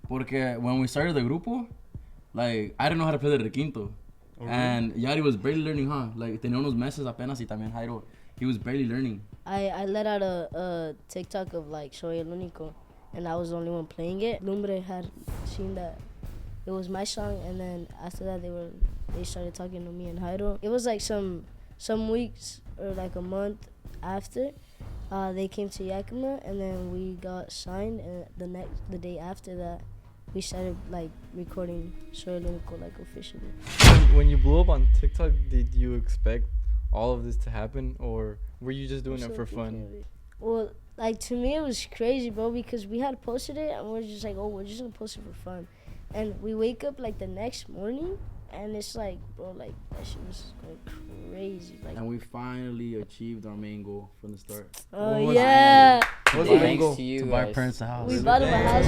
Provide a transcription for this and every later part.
Porque when we started the grupo, like, I didn't know how to play the requinto. Oh, and Yari was barely learning, huh? Like, tenía unos meses apenas y también Jairo, he was barely learning. I let out a TikTok of, like, Soy el Único, and I was the only one playing it. Lumbre had seen that it was my song, and then after that, they started talking to me and Jairo. It was, like, some weeks or, like, a month after. They came to Yakima, and then we got signed, and the day after that, we started, like, recording Soy el Único, like, officially. When you blew up on TikTok, did you expect all of this to happen, or were you just doing it for fun? Well, like, to me, it was crazy, bro, because we had posted it, and we're just like, oh, we're just gonna post it for fun. And we wake up, like, the next morning, and it's like, bro, like, that shit was going crazy. Like, and we finally achieved our main goal from the start. Oh, yeah. What's the main goal? To buy parents a house. We bought him a house.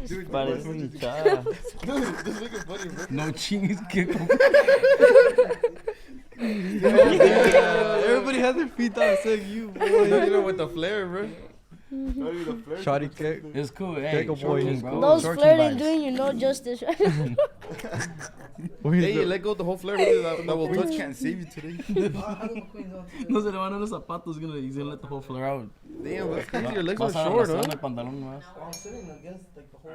Dude, parece un chava. Just make it funny, bro. No cheese. Everybody has their feet out except you, boy. You know, with the flair, bro. Shawty cake. It's cool. Hey, Take a boy. King, bro. Those Short flirt King ain't vibes. doing you no justice, right? Hey, you let go of the whole flair. That will Queens touch. can't save you today. No se le van a los zapatos. He's gonna let the whole flare out. Damn, that's crazy. Your legs are Vas a short, arrasar huh? el pantalón nomás. I'm sitting against, like, the whole.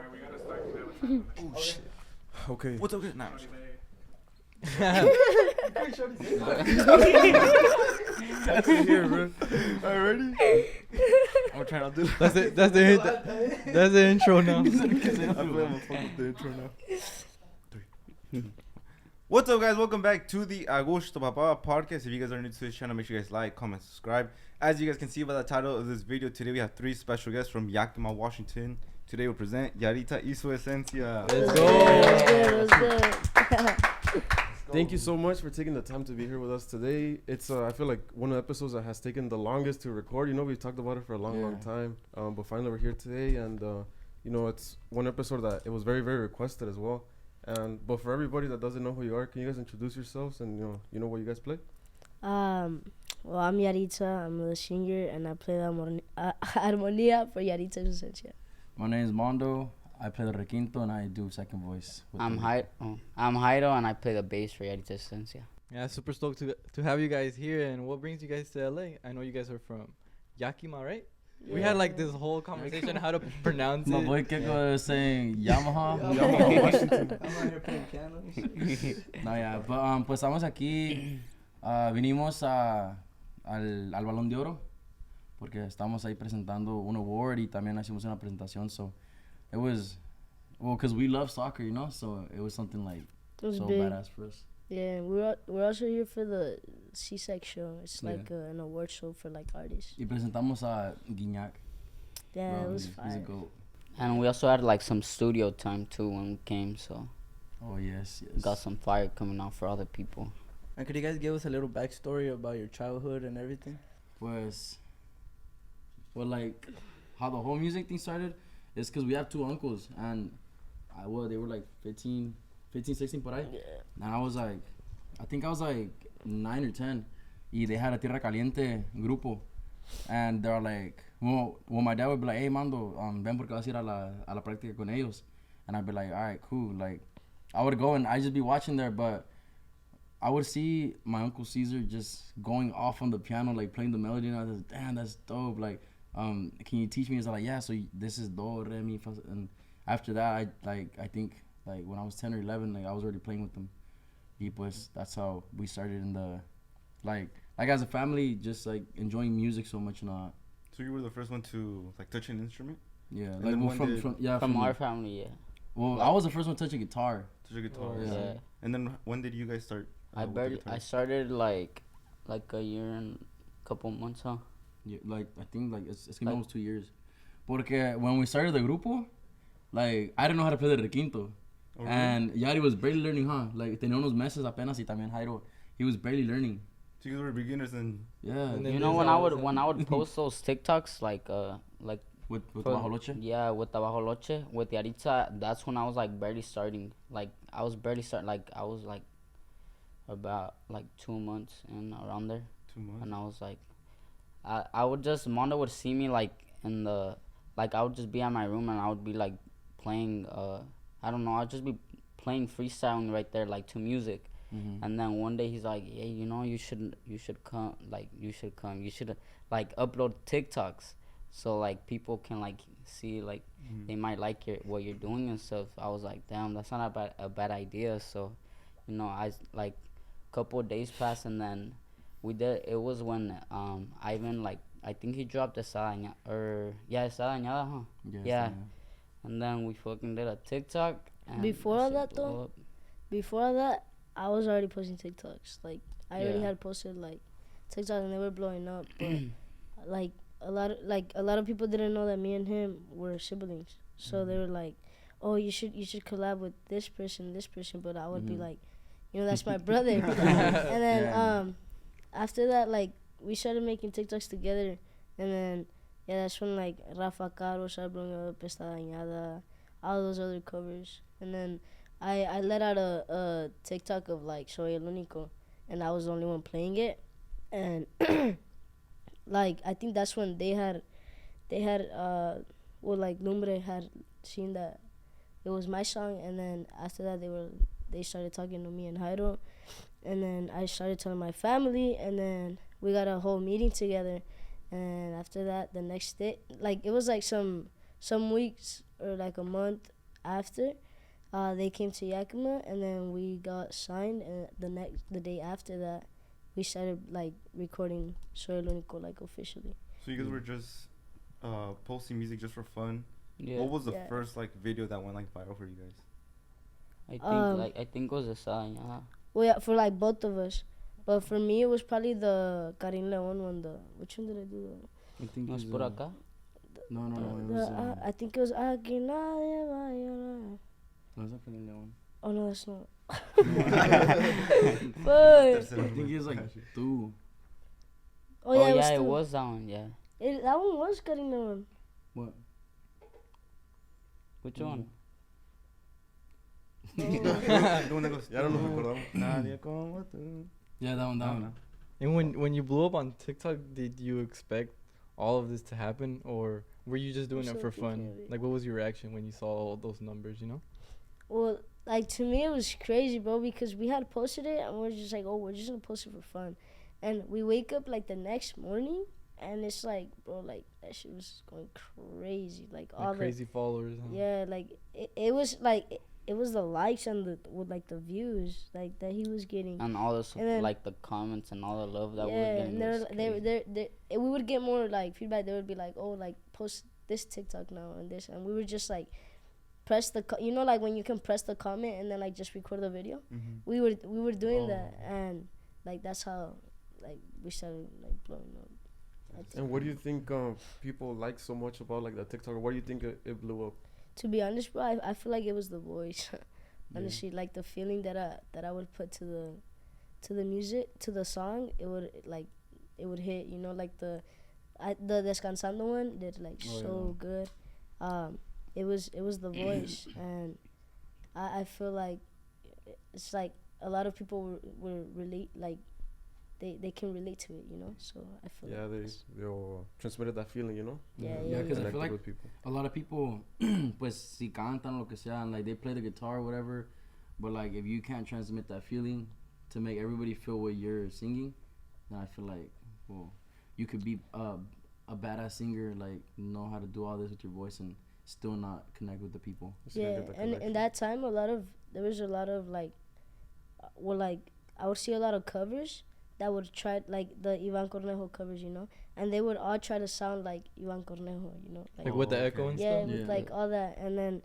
Oh shit. Okay. What's up, guys? Nah. That's it here, bro. Alright, ready? I'm trying not to do That's it. That's the intro now. I'm gonna fuck with the intro now. What's up, guys? Welcome back to the Agushto Papa podcast. If you guys are new to this channel, make sure you guys like, comment, subscribe. As you guys can see by the title of this video, today we have 3 special guests from Yakima, Washington. Today we'll present Yahritza Y Su Esencia. Let's It was good. Thank you so much for taking the time to be here with us today. It's I feel like one of the episodes that has taken the longest to record. You know, we've talked about it for a long time. But finally we're here today, and you know, it's one episode that it was very, very requested as well. But for everybody that doesn't know who you are, can you guys introduce yourselves and you know what you guys play? Well, I'm Yahritza. I'm the singer, and I play the armonía for Yahritza Y Su Esencia. My name is Mondo. I play the requinto and I do second voice. I'm Jairo and I play the bass for Yahritza Y Su Esencia. Yeah, super stoked to have you guys here. And what brings you guys to LA? I know you guys are from Yakima, right? Yeah. We had like this whole conversation how to pronounce it. My boy Kiko is saying Yamaha. Yamaha, Washington. I'm out here playing piano. No, yeah, but pues estamos aquí. Vinimos al Balón de Oro porque estamos ahí presentando un award y también hicimos una presentación. So it was, well, because we love soccer, you know, so it was something like so big. Badass for us. Yeah, we're also here for the C-Sec show. It's like an award show for like artists. Y presentamos a Guignac. Yeah, it was He's fire. a goat. And we also had like some studio time too when we came, so Oh yes. got some fire coming out for other people. And could you guys give us a little backstory about your childhood and everything? Pues, well, like how the whole music thing started is because we have 2 uncles, and they were like 15, 16 por ahí. Yeah. And I think I was like 9 or 10. Y they had a Tierra Caliente grupo. And they're like, well, my dad would be like, hey, Mando, ven porque vas a ir a la práctica con ellos. And I'd be like, all right, cool. Like, I would go and I'd just be watching there, but I would see my Uncle Caesar just going off on the piano, like playing the melody, and I was like, damn, that's dope. Like, can you teach me? He's like, yeah, so this is do, re, mi, fa. And after that, I think like when I was 10 or 11, like I was already playing with them. Y pues that's how we started in the, like as a family, just like enjoying music so much and all. So you were the first one to like touch an instrument? Yeah, And like then From our family, yeah. Well, I was the first one to touch a guitar. Touch a guitar. Yeah. And then when did you guys start? with the guitar? I started like a year and a couple months, huh? Yeah, like I think like it's gonna be almost 2 years. Porque when we started the grupo, like I didn't know how to play the requinto. Oh, really? And Yari was barely learning, huh? Like tenía unos meses apenas y también Jairo, he was barely learning. So you guys were beginners and Yeah. And then You know when I would post those TikToks like with for- Bajoloche? Yeah, with the Bajoloche, with Yahritza, that's when I was like barely starting. Like I was like about like 2 months and around there. 2 months. And I was like, I would just Mondo would see me like in the like I would just be at my room and I would be like playing I don't know, I'd just be playing freestyling right there like to music. And then one day he's like, hey, you know, you should come, you should like upload TikToks so like people can like see like they might like what you're doing and stuff. I was like, damn, that's not a bad idea. So, you know, I like couple of days passed and then we did. It was when Ivan, like, I think he dropped the Sala or Sala Dañada, huh? Yeah. And then we fucking did a TikTok. And Before all that though, I was already posting TikToks. Like I already had posted like TikToks and they were blowing up. But like a lot of people didn't know that me and him were siblings. So they were like, "Oh, you should collab with this person." But I would be like, you know, that's my brother. And then after that, like we started making TikToks together, and then that's when like Rafa Caro started blowing up, Está Dañada, all those other covers, and then I let out a TikTok of like Soy el Único, and I was the only one playing it, and like I think that's when they had like Lumbre had seen that it was my song, and then after that they started talking to me and Jairo, and then I started telling my family, and then we got a whole meeting together, and after that the next day, like it was like some weeks or like a month after, they came to Yakima, and then we got signed, and the day after that we started like recording Soy el Único like officially. So you guys were just posting music just for fun. Yeah. What was the first like video that went like viral for you guys? I think it was a Sala Dañada. Well, yeah, for like both of us, but for me it was probably the Karim Leon one. Which one did I do? I think ¿No es por acá? No. It was, I think it was Aquí nadie va a llorar. no, it's not Karim Leon. Oh no, that's not. I think it was like two. Oh yeah, it was that one. Yeah. That one was Karim Leon. What? Which one? The one that goes, ya no nos acordamos. Nadie como tú. Yeah, that one. And when you blew up on TikTok, did you expect all of this to happen, or were you just doing it for fun? Like, what was your reaction when you saw all those numbers, you know? Well, like to me it was crazy, bro, because we had posted it and we're just like, oh, we're just gonna post it for fun, and we wake up like the next morning and it's like, bro, like that shit was going crazy, like all crazy followers. Huh? Yeah, like it was like it was the likes and the views like that he was getting, and all this like the comments and all the love that we were getting. And we would get more like feedback. They would be like, oh, like post this TikTok now and this, and we would just like press the you know, like when you can press the comment and then like just record the video. We were doing that, and like that's how like we started like blowing up. And what do you think people like so much about like the TikTok? Or why do you think it blew up? To be honest, bro, I feel like it was the voice. Honestly, like the feeling that I would put to the music, to the song, it would hit. You know, like the Descansando one did like good. It was the voice, and I feel like it's like a lot of people will relate, like they can relate to it, you know. So I feel they all transmitted that feeling, you know. Yeah, because I feel like a lot of people, pues si cantan lo que sea, and like they play the guitar or whatever, but like if you can't transmit that feeling to make everybody feel what you're singing, then I feel like, well, you could be a badass singer, like know how to do all this with your voice and still not connect with the people. Yeah, and in that time, there was a lot of like, well, like I would see a lot of covers that would try, like the Ivan Cornejo covers, you know, and they would all try to sound like Ivan Cornejo, you know, like with the echo and stuff. Yeah, with like all that, and then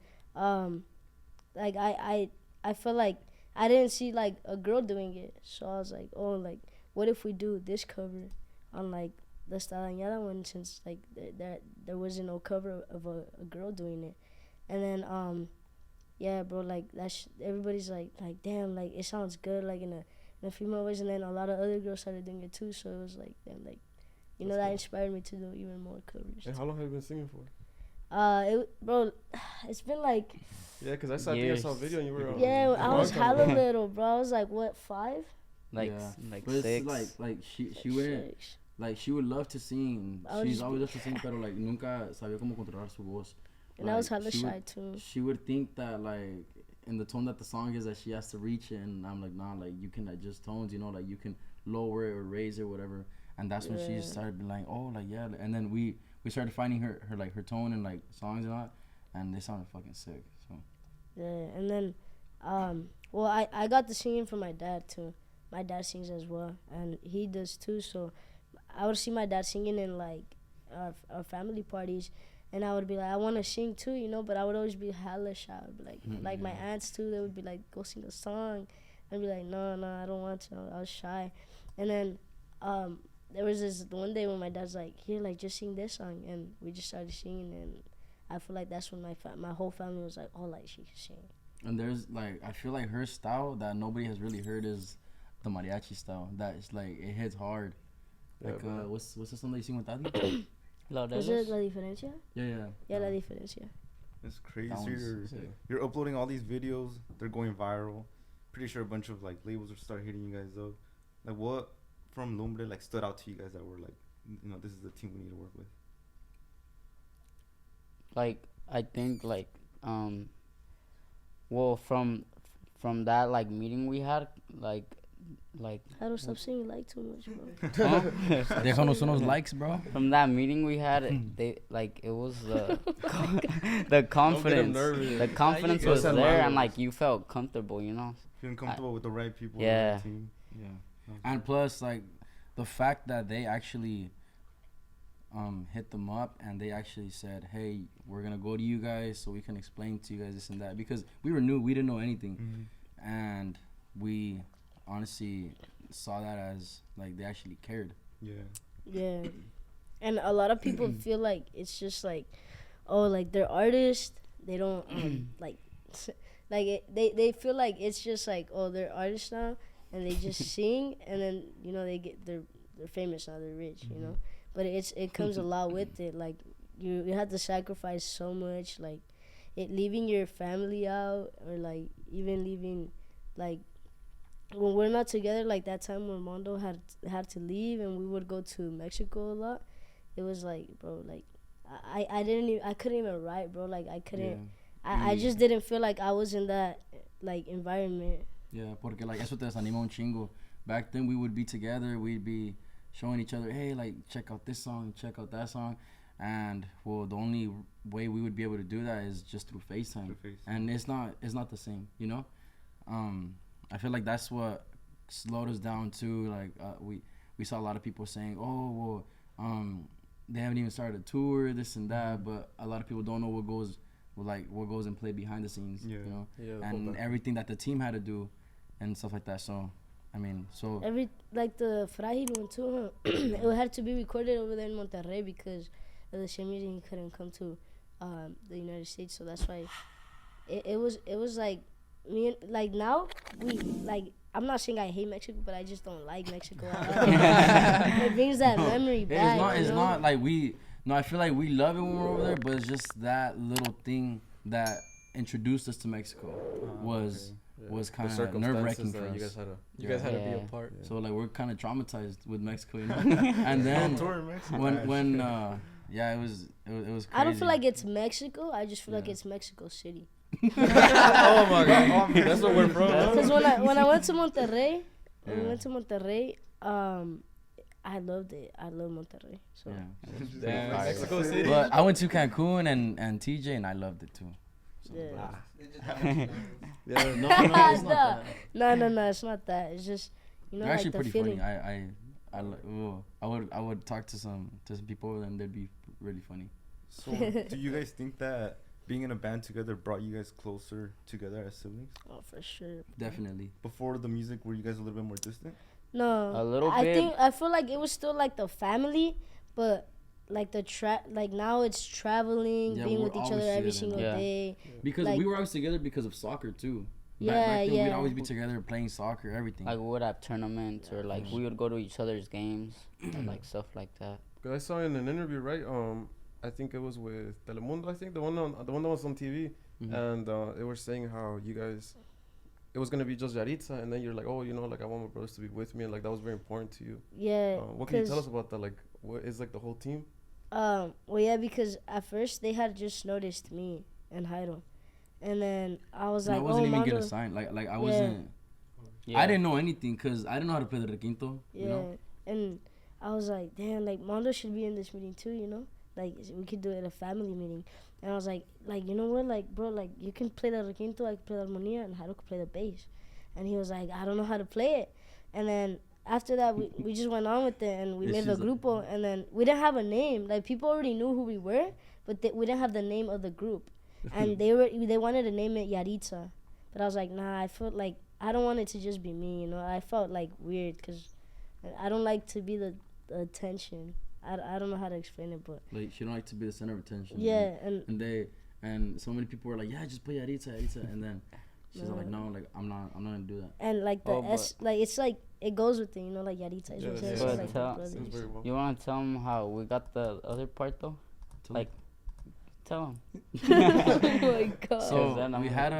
like I feel like I didn't see like a girl doing it, so I was like, oh, like what if we do this cover on like the Está Dañada one, since like there wasn't no cover of a girl doing it, and then yeah, bro, like everybody's like damn, like it sounds good, like in a female voice, and then a lot of other girls started doing it too, so it was like damn, like you know, that inspired me to do even more covers. And how long have you been singing for? Bro, it's been like, yeah, because I saw a video and you were I was hella little, bro. I was like, what, 5? Like yeah. like but 6. It's like she went like she would love to sing. I would She's just always be- loved to sing, pero like nunca sabía cómo controlar su voz. And I was hella she shy would, too. She would think that like in the tone that the song is that she has to reach it, and I'm like, nah, like you can adjust tones, you know, like you can lower it or raise it, whatever. And that's when she started being like, oh, like yeah. And then we started finding her like her tone and like songs and all, and they sounded fucking sick. So Yeah, and then, well, I got the singing from my dad too. My dad sings as well, and he does too. So I would see my dad singing in like our family parties, and I would be like, I want to sing too, you know. But I would always be hella shy. I would be like my aunts too. They would be like, go sing a song. I'd be like, no, I don't want to. I was shy, and then there was this one day when my dad's like, here, like just sing this song, and we just started singing, and I feel like that's when my whole family was like, oh, like she can sing. and there's like I feel like her style that nobody has really heard is the mariachi style. That is like it hits hard. Like what's the song that you sing with Daddy? Is it La Diferencia? Yeah. Yeah, La Diferencia. It's crazy. That So one's sick. you're uploading all these videos. They're going viral. Pretty sure a bunch of like labels will start hitting you guys up. Like what from Lumbre like stood out to you guys that were like, you know, this is the team we need to work with. Like I think like well from that like meeting we had like I don't stop singing like too much, bro. Déjanos unos likes, bro. from that meeting we had they like it was the confidence the confidence you was said there mine. and like you felt comfortable, you know. Feeling comfortable with the right people. Yeah. On the team. Yeah. And plus, like, the fact that they actually hit them up and they actually said, hey, we're going to go to you guys so we can explain to you guys this and that. Because we were new. We didn't know anything. Mm-hmm. And we honestly saw that as, like, they actually cared. Yeah. Yeah. And a lot of people feel like it's just like, oh, like they're artists. They don't, like, they feel like it's just like, oh, they're artists now. And they just sing. And then, you know, they're famous now. They're rich, you know. But it comes a lot with it. Like, you have to sacrifice so much. Like, leaving your family out, or like even leaving, like, when we're not together, like that time when Mondo had to leave and we would go to Mexico a lot, it was like, bro, like I couldn't even write, bro. Like I couldn't, I just didn't feel like I was in that like environment. Yeah, porque like eso te desanima un chingo. Back then we would be together, we'd be showing each other, hey, like check out this song, check out that song, and well, the only way we would be able to do that is just through FaceTime, and it's not the same, you know. I feel like that's what slowed us down too. Like we saw a lot of people saying, oh well, they haven't even started a tour, this and that, but a lot of people don't know what goes and play behind the scenes, you know, and everything that the team had to do and stuff like that. So I mean, like the Fragile one too, huh? It had to be recorded over there in Monterrey because of the same reason he couldn't come to the United States. So that's why it was like me and, like now we like, I'm not saying I hate Mexico, but I just don't like Mexico at all. It brings that memory back. It's not like I feel like we love it when we're over there, but it's just that little thing that introduced us to Mexico was kind of nerve-wracking for us. You guys had to be apart. So like we're kind of traumatized with Mexico, you know. And then when it was crazy. I don't feel like it's Mexico. I just feel like it's Mexico City. Oh my god, that's where we're from. Because when I went to Monterrey, I loved it. I love Monterrey. So Damn, Mexico City. But I went to Cancun and TJ and I loved it too. So, yeah. No, it's not that. No, it's not that. It's just, you know, They're like actually the pretty feeling. funny. I would talk to some people over there and they'd be really funny. So do you guys think that being in a band together brought you guys closer together as siblings? Oh, for sure. Definitely. Before the music, were you guys a little bit more distant? No, A little bit. I feel like it was still like the family, but like like now it's traveling, Yeah, being we're with each other always every together single now. day. Because Like- we were always together because of soccer too. Yeah, Back then we'd yeah. always be together playing soccer, everything. Like we would have tournaments or like we would go to each other's games and like stuff like that. Cause I saw in an interview, right? I think it was with Telemundo. I think the one that was on TV, and they were saying how you guys it was gonna be just Yahritza, and then you're like, oh, you know, like I want my brothers to be with me, and like that was very important to you. Yeah. What can you tell us about that? Like, what is like the whole team? Well, yeah, because at first they had just noticed me and Jairo, and then I was And like, I wasn't oh, even Mondo. getting signed. Like I wasn't. Yeah. I didn't know anything because I didn't know how to play the requinto. Yeah, You know? and I was like, damn, like Mondo should be in this meeting too, you know? Like we could do it at a family meeting. And I was like, you know what, like bro, like you can play the requinto, I can play the armonía, and Jairo could play the bass. And he was like, I don't know how to play it. And then after that, we just went on with it, and we made the grupo, and then we didn't have a name. Like people already knew who we were, but we didn't have the name of the group. And they wanted to name it Yahritza, but I was like, nah, I felt like I don't want it to just be me, you know. I felt like weird because I don't like to be the attention. I don't know how to explain it, but Like she don't like to be the center of attention. yeah, and so many people were like, yeah, just play Yahritza, and then she's like, no, like I'm not gonna do that. and like the S, like it's like it goes with it, you know, like Yahritza. Yeah, It's yeah. like But, the brothers. Sounds very well. You want to tell them how we got the other part though? Like, tell them. Oh my god. So we had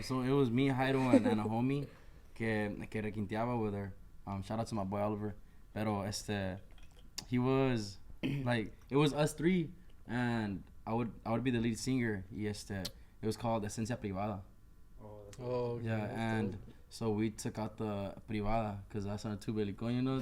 so it was me, Jairo, and a homie que requinteaba with her. Shout out to my boy Oliver. Pero he was like, it was us three, and I would be the lead singer. Y it was called Esencia Privada. Oh, Yeah, and so we took out the privada because that's on a too belicón, you know.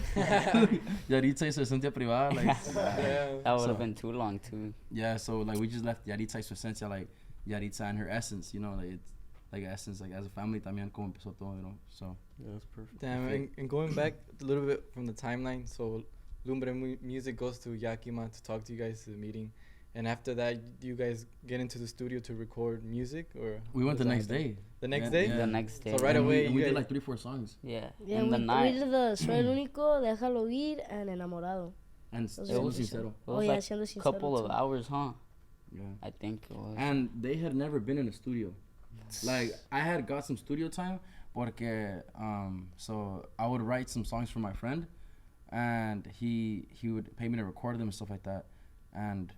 Yahritza Y Su Esencia Privada, like. That would have been too long too. Yeah, so like we just left Yahritza Y Su Esencia, like Yahritza and her essence, you know, like it's like essence, like as a family también como empezó todo, you know. So Yeah, that's perfect. Damn, and going back a little bit from the timeline, so Lumbre Music goes to Yakima to talk to you guys to the meeting, and after that, do you guys get into the studio to record music, or we went the does that next happen? day. The next Yeah, day? yeah. The next day. So right And away, we you did guys- like 3-4 songs. Yeah. Yeah, In we the night. did the Soy el único, Déjalo ir, and Enamorado. And Those it are was the sincero. It Oh was yeah, like Siendo a Sincero couple too. of hours, huh? Yeah. I think it was. And they had never been in a studio. Like I had got some studio time, porque so I would write some songs for my friend, and he would pay me to record them and stuff like that, and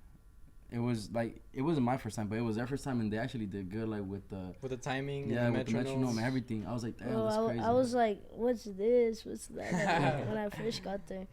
it was like it wasn't my first time, but it was their first time, and they actually did good, like with the timing, yeah, and with the metronome metronomes. and everything. I was like, damn, Bro, that's crazy. I was like, what's this? What's that? When I first got there.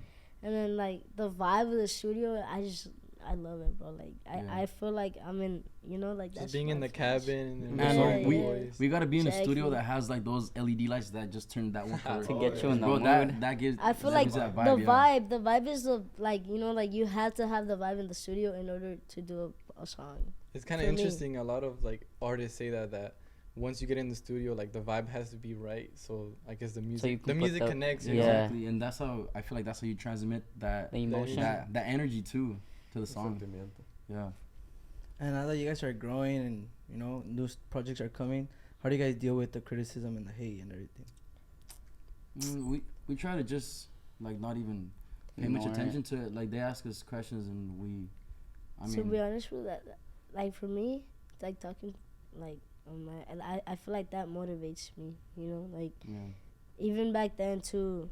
And then, like, the vibe of the studio, I love it, bro. Like, Yeah. I feel like I'm in, you know, like, that's Just being in my the place. cabin and And Yeah, we yeah. we gotta be in a studio Exactly. that has like those LED lights that just turn that one color. To get you in the Bro, mood. that gives. I feel that like gives that the yeah. vibe is the, like, you know, like, you have to have the vibe in the studio in order to do a song. It's kind of For me. interesting. A lot of like artists say that once you get in the studio, like the vibe has to be right. So I guess the you music, can the put music the- connects. Yeah. You know? Exactly, and that's how I feel like that's how you transmit that The emotion. that energy too to the song. Sentimiento. Yeah. And now that you guys are growing and you know new projects are coming, how do you guys deal with the criticism and the hate and everything? We try to just like not even pay much Ignore attention to it. Like they ask us questions and we. To be honest with that, like, for me, like, talking, like, on my, and I feel like that motivates me, you know, like, Yeah. even back then too,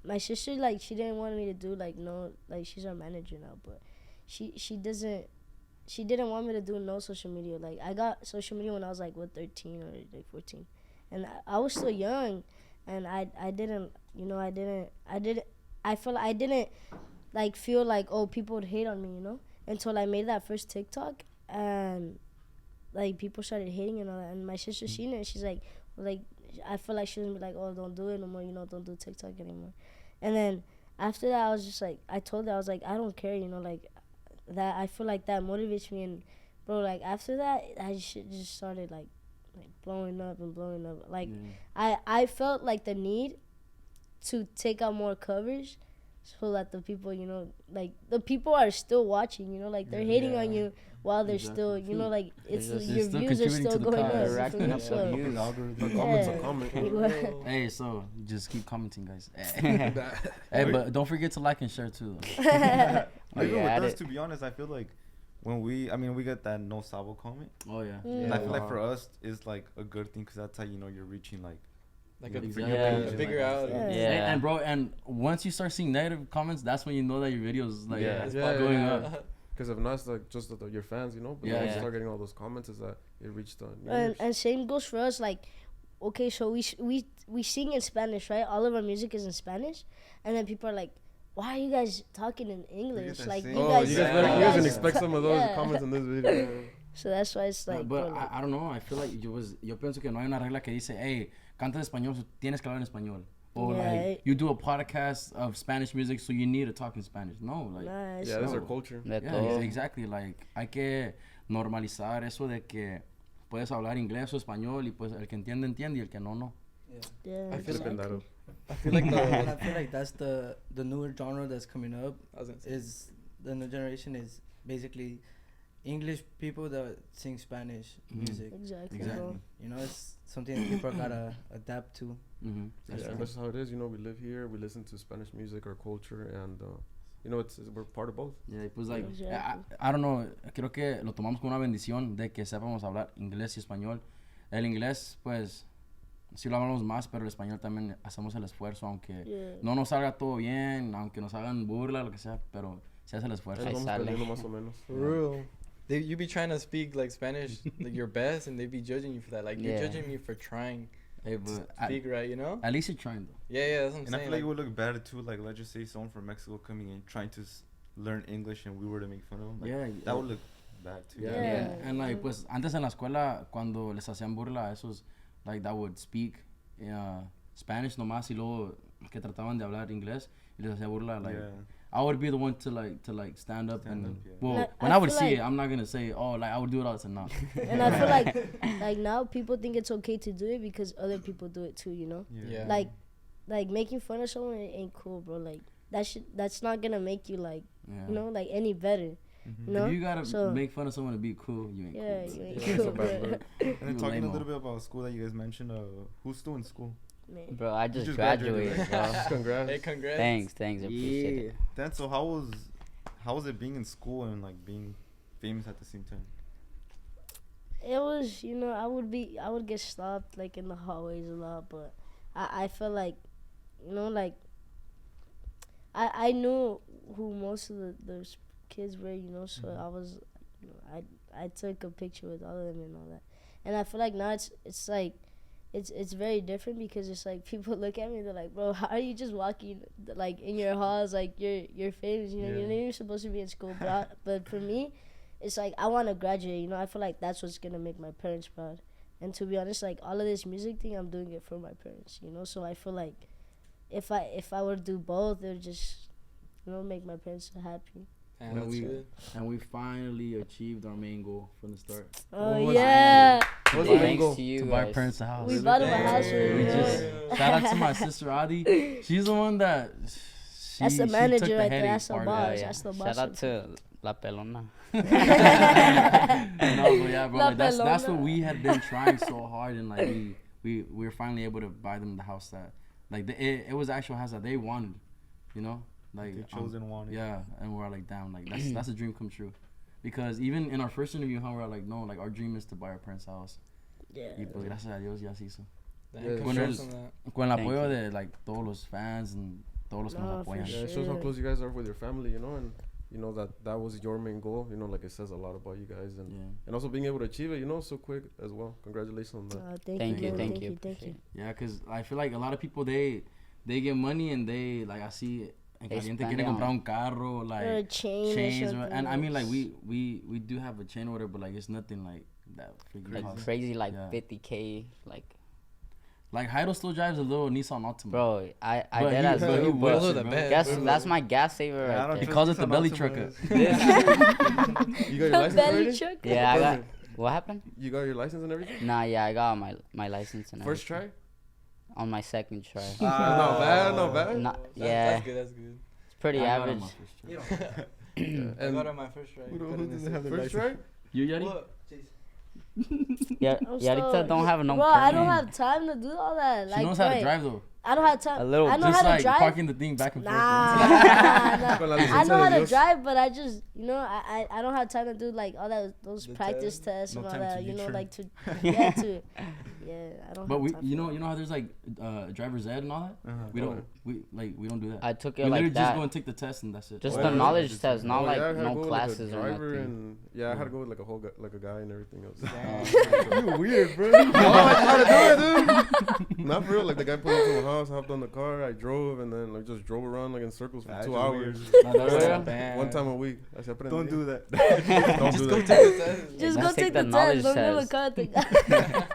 my sister, like, she didn't want me to do, like, no, like, she's our manager now, but she didn't want me to do no social media. Like, I got social media when I was like 13 or like 14, and I was still young, and I didn't, you know, I didn't like feel like, oh, people would hate on me, you know, until I made that first TikTok, and like people started hating and all that, and my sister seen it, and she's like I feel like she was gonna be like, oh, don't do it no more, you know, don't do TikTok anymore. And then after that, I was just like, I told her, I was like, I don't care, you know, like, that I feel like that motivates me. And bro, like, after that, I just started like blowing up. Like, Yeah. I felt like the need to take out more covers so that the people, you know, like, the people are still watching, you know, like, they're hating on you while they're still, you know, like, it's They're your still views are contributing still to the going cause. up. They're you racking feel me? up the So, views. The comments are comment. Hey, so just keep commenting, guys. Hey, but don't forget to like and share too. Though. Oh, Even yeah, with at us, it. to be honest, I feel like when we get that no sabo comment. Oh yeah. And I feel like for us, it's like a good thing because that's how you know you're reaching like Like Yeah, a exactly. Yeah. figure out. Yeah. Yeah. And bro, and once you start seeing negative comments, that's when you know that your videos like Yeah. it's going up. Because if not, it's like just your fans, you know. But Yeah. when you Yeah. start getting all those comments, is that it reached the and same goes for us. Like, okay, so we sing in Spanish, right? All of our music is in Spanish, and then people are like, why are you guys talking in English? guys Like, sing. you Oh, guys, you guys can expect some of those yeah. comments in this video. So that's why it's like, but bro, like, I don't know. I feel like yo pienso que no hay una regla que dice, hey, canta en español, so tienes que hablar en español. Or Yeah, like, you do a podcast of Spanish music, so you need to talk in Spanish. No, like, nah, it's Yeah, that's our No. culture. yeah, Dueto. exactly. Like, hay que normalizar eso de que puedes hablar inglés o español y pues el que entiende, entiende y el que no, no. yeah, I feel Flipping that up. I feel like I feel like that's the newer genre that's coming up. I was gonna say. Is the new generation is basically English people that sing Spanish music. exactly, Exactly. bro. You know, it's something that people gotta adapt to. Mm-hmm. Yeah, that's how it is. You know, we live here, we listen to Spanish music, our culture, and you know, we're part of both. Yeah, pues like, Exactly. I don't know, creo que lo tomamos como una bendición de que sepamos hablar inglés y español. El inglés, pues, sí lo hablamos más, pero el español también hacemos el esfuerzo, aunque Yeah. no nos salga todo bien, aunque nos hagan burla, lo que sea, pero se hace el esfuerzo. Ahí vamos sale. aprendiendo más o menos. For real. You be trying to speak like Spanish like your best, and they be judging you for that. Like you're Yeah. judging me for trying Hey, to but speak right, you know? at least you're trying, though. Yeah, that's what I'm And I saying. feel like it would look bad too. Like, let's just say someone from Mexico coming in trying to learn English, and we were to make fun of them. Like, Yeah, that would look bad too. Yeah, Yeah. and like, pues, antes en la escuela, cuando les hacían burla a esos, like, that would speak Spanish nomás y luego que trataban de hablar inglés y les hacía burla, like, Yeah. I would be the one to stand up Stand and up, yeah. well, Like, when I I would feel see like- it, I'm not gonna say, oh, like I would do it all the time. No. And I feel like now people think it's okay to do it because other people do it too, you know? Yeah. Like making fun of someone ain't cool, bro. Like that's not gonna make you like, Yeah. you know, like any better. You know? If you gotta So- make fun of someone to be cool, you ain't Yeah, cool. you ain't Yeah, it's a cool, bad bro. word. And then You talking a lame-o. little bit about school that you guys mentioned. Who's still in school? Man. Bro, I just just graduated, graduated, bro. Congrats. Hey, congrats. Thanks, I appreciate it. Dan, so how was it being in school and like being famous at the same time? It was, you know, I would get stopped like in the hallways a lot, but I feel like, you know, like I knew who most of those kids were, you know, so I was, you know, I took a picture with all of them and all that, and I feel like now it's like. It's very different because it's like people look at me, they're like, bro, how are you just walking like in your halls like you're famous, you know, you're not even supposed to be in school, but for me, it's like I want to graduate, you know. I feel like that's what's gonna make my parents proud, and to be honest, like all of this music thing, I'm doing it for my parents, you know. So I feel like if I were to do both, it would just, you know, make my parents happy. And When that's we- good. And we finally achieved our main goal from the start. Oh was yeah, What's the main Thanks goal? to you To buy guys. parents a house. we bought him a house. We you know? just shout out to my sister Adi. She's the one that. That's the she manager took the right there. headache That's the part of boss. it. Yeah. That's the boss. Shout out to La Pelona. No, but yeah, bro. La Like, that's what Pelona. we had been trying so hard, and like we were finally able to buy them the house that, like, it was the actual house that they wanted, you know, like They chose and wanted. yeah, and we're like, damn, like that's a dream come true, because even in our first interview, how we're like, no, like our dream is to buy our parents' house. Yeah. Y pues gracias a Dios ya se hizo. Damn, Yeah, congrats shows- on that. Con el Thank apoyo you. de like todos los fans and todos los que No, nos for apoyan. Yeah, it shows how close you guys are with your family, you know, and you know that was your main goal. You know, like it says a lot about you guys, and Yeah. and also being able to achieve it, you know, so quick as well. Congratulations on that. Thank you, man. thank you. Thank you. Yeah, cause I feel like a lot of people they get money and they like I see en They caliente spend quieren it on- comprar un carro Or a like chain chains or or, something. and I mean like we do have a chain or whatever, but like it's nothing like that freaking Like cost. crazy, like Yeah. 50K, like Like Jairo still drives a little Nissan Altima. bro. I But did he- as but he well, whips but it, the bro. best. guess Bro. that's my gas saver Yeah, I right don't He there. trust calls it the Nissan belly Altima trucker. You got your license Belly already? truck. Yeah, I got. Perfect. What happened? You got your license and everything? Nah, yeah, I got my license and First everything. try? On my second try. Not bad, not bad. Not, That's, yeah, That's good. That's good. it's pretty I got it on average. my first try. I And got on my first try. Who Got who in the doesn't have sixth. the first license? try? You Yeti? What? Yeah, I'm Yahritza so- don't have no Bro, I don't permit. have time to do all that. She Like, knows how to wait, drive though. I don't have time. A little- I know Just how to like drive. parking the thing back and forth. Nah. Con la I know licencia how de to Dios. drive, but I just, I don't have time to do like all those The practice test. tests No and all time to that. You know, U-turn. like to I don't. But have we, time you for know, that. you know how there's like driver's ed and all that. Uh-huh. We don't do that. I took We it literally like just that. go and take the test and that's it. Just Oh, the yeah. knowledge test, not Oh, like yeah, I had to no go with, classes like a or driver nothing. and I had to go with like a whole like a guy and everything else. Damn. You weird, bro. Oh, I tried to do it, dude. Not for real. Like the guy pulled up to my house, hopped on the car, I drove, and then like just drove around like in circles for That's 2 just hours. No, that's Yeah. it. Damn. One time a week. I said, Don't do that. Don't Just do go that. take the test. Just Let's go take take the the knowledge test. Don't test. get a car.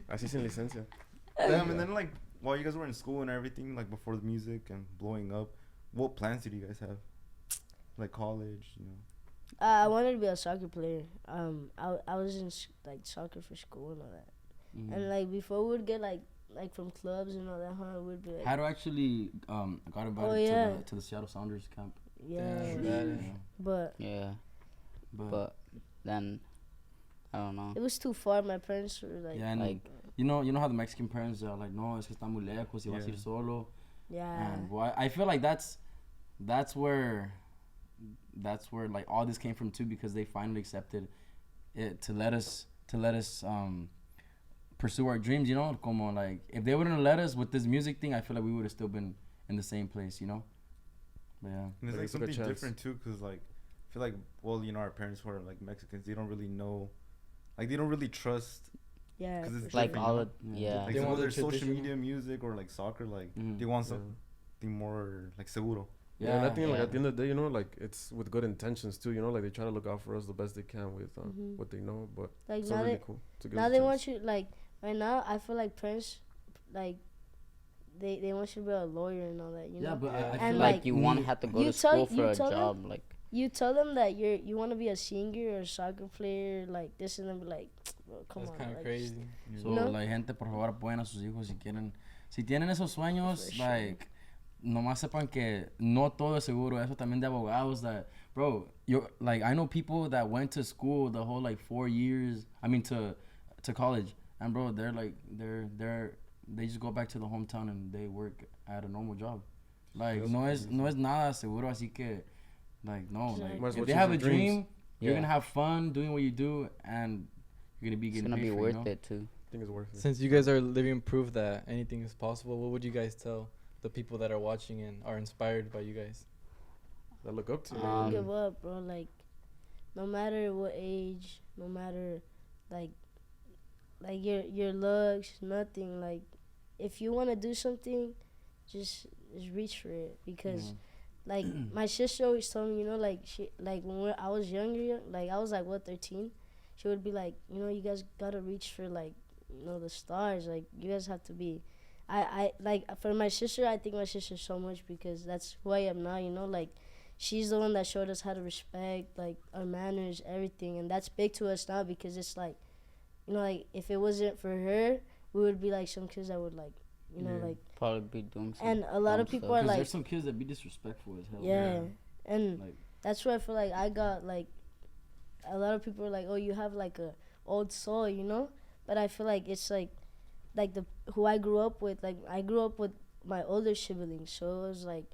Así sin licencia. Damn, and then like while you guys were in school and everything, like before the music and blowing up, what plans did you guys have? Like college, you know. I wanted to be a soccer player. I was in like soccer for school and all that. Mhm. And like before we would get like from clubs and all that, we'd be like, How to actually got invited Oh, yeah. to the Seattle Sounders camp. yeah. Damn, that- Yeah. But Yeah, But but then I don't know. it was too far. My parents were like, yeah, and Like you know how the Mexican parents are like, no, es que está muy lejos y vas a Yeah. ir solo. yeah. And well, I feel like that's where like all this came from too, because they finally accepted it to let us pursue our dreams, you know. Como like if they wouldn't have let us with this music thing, I feel like we would have still been in the same place, you know. But yeah. And it's Like, like took a something chance. different too, cause like I feel like our parents who are like Mexicans, they don't really know, like they don't really trust, Yeah. cause it's for like sure. different, all you of know? yeah. Like They some want of their the social traditional. media music or like soccer, like Mhm. they want Yeah. something more like seguro. Yeah, and I think like Yeah. at the end of the day, you know, like it's with good intentions too. You know, like they try to look out for us the best they can with Mhm. what they know. But Like it's now really they cool to give now us a they chance. want you like right now. I feel like parents like they want you to be a lawyer and all that. You Yeah, know. but I And, feel Like like, you want to have to go you to tell- school for you a tell them- job, like You tell them that you want to be a singer or a soccer player, like this, and then be like, bro, come That's on. kind of like, crazy. So, No. like, gente, por favor, apoyen a sus hijos si quieren. Si tienen esos sueños, For sure. like, nomás sepan que no todo es seguro. Eso también de abogados, that, bro, like, I know people that went to school the whole, like, 4 years, I mean, to college. And, bro, they're, like, they just go back to the hometown and they work at a normal job. Like, no es nada seguro, así que, like, no. Like, Might as if well they chase have your a dream, dreams. you're Yeah. going to have fun doing what you do, and you're going to be it's getting gonna paid be for worth you know? it too. I think it's worth it. Since you guys are living proof that anything is possible, what would you guys tell the people that are watching and are inspired by you guys? I look up to. Don't give up, bro. Like, no matter what age, no matter like your looks, nothing. Like, if you want to do something, just reach for it. Because, like, my sister always told me, you know, like when I was younger, like I was like 13, she would be like, you know, you guys gotta reach for like, you know, the stars. Like, you guys have to be. I like for my sister, I think my sister so much because that's who I am now. You know, like. She's the one that showed us how to respect, like, our manners, everything. And that's big to us now because it's like, you know, like, if it wasn't for her, we would be like some kids that would, like, you know, Yeah. like. Probably be doing some And a lot of dumb people stuff. are 'Cause like, there's some kids that be disrespectful as hell. yeah. And Like, that's where I feel like I got, like, a lot of people are like, oh, you have, like, a old soul, you know? But I feel like it's, like who I grew up with, like, I grew up with my older siblings. So it was, like,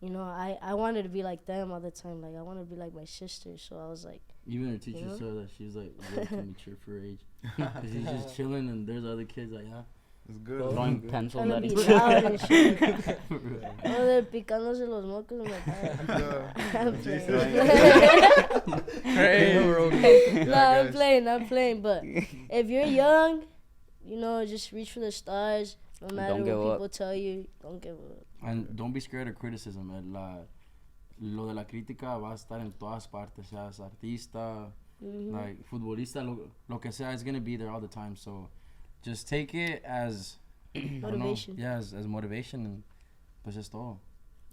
you know, I wanted to be like them all the time. Like, I wanted to be like my sister. So I was like, even her teacher You know? said that she's like way too mature for her age. 'Cause she's just chilling and there's other kids like, yeah. It's good. Throwing pencils trying to at be each loud and shit. Oh, they're picándose los mocos. I'm like, I'm playing. No, I'm playing. But if you're young, you know, just reach for the stars. No matter what give up. people tell you, don't give up. And don't be scared of criticism. Lo de la crítica va a estar en todas partes. Seas artista, like futbolista, lo que sea, it's going to be there all the time. So just take it as I don't know, Motivation. yeah, as motivation, and pues es todo.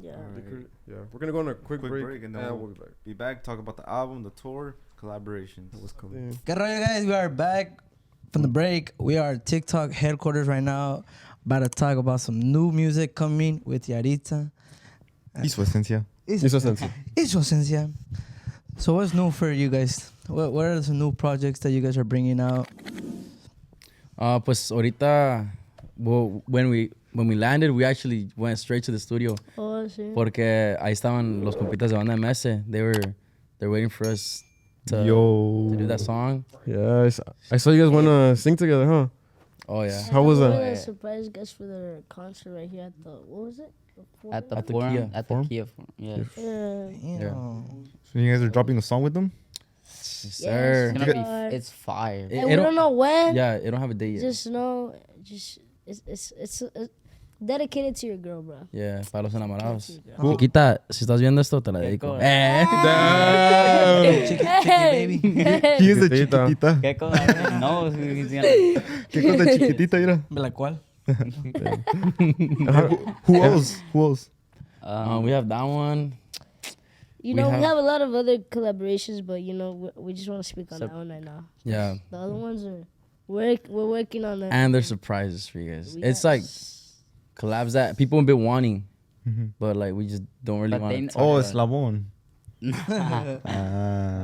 Yeah. Alright. Yeah, we're gonna go on a quick Quick break, break and then and we'll we'll be back. Be back, talk about the album, the tour, collaborations. What's coming? ¿Qué rollo, guys? We are back from the break. We are at TikTok headquarters right now, about to talk about some new music coming with Yahritza. Y Su Esencia. Y Su Esencia. Y Su Esencia. So what's new for you guys? What are some new projects that you guys are bringing out? Pues ahorita, well, when when we landed, we actually went straight to the studio. Oh, shit. Porque ahí estaban los compitas de banda MS. They're waiting for us to do that song. Yeah, I saw you guys want to sing together, huh? Oh yeah. How was We that? were the surprise guest for the concert right here at the, what was it? At the At the forum, Kia. at Forum? the Kia forum. Yeah. Yeah. So you guys are dropping a song with them? Yes, sir. It's gonna be. It's fire. It- And we don't know when. Yeah, it don't have a date yet. Just know, it's dedicated to your girl, bro. Yeah, para los enamorados. Cool. Chiquita, si estás viendo esto, te la dedico. Chiqui, baby. He is a Chiquitita. chiquitita. ¿Qué cosa? No, he's gonna. ¿Qué cosa chiquitita, mira? ¿La cual? Who else? Who else? We have that one. You We know, we have- have a lot of other collaborations, but you know, we just want to speak on So- that one right now. Yeah. The other ones are we're working on them. And there's surprises for you guys. We It's got like collabs that people have been wanting, but like we just don't really But want they- to. Oh, it's Labon.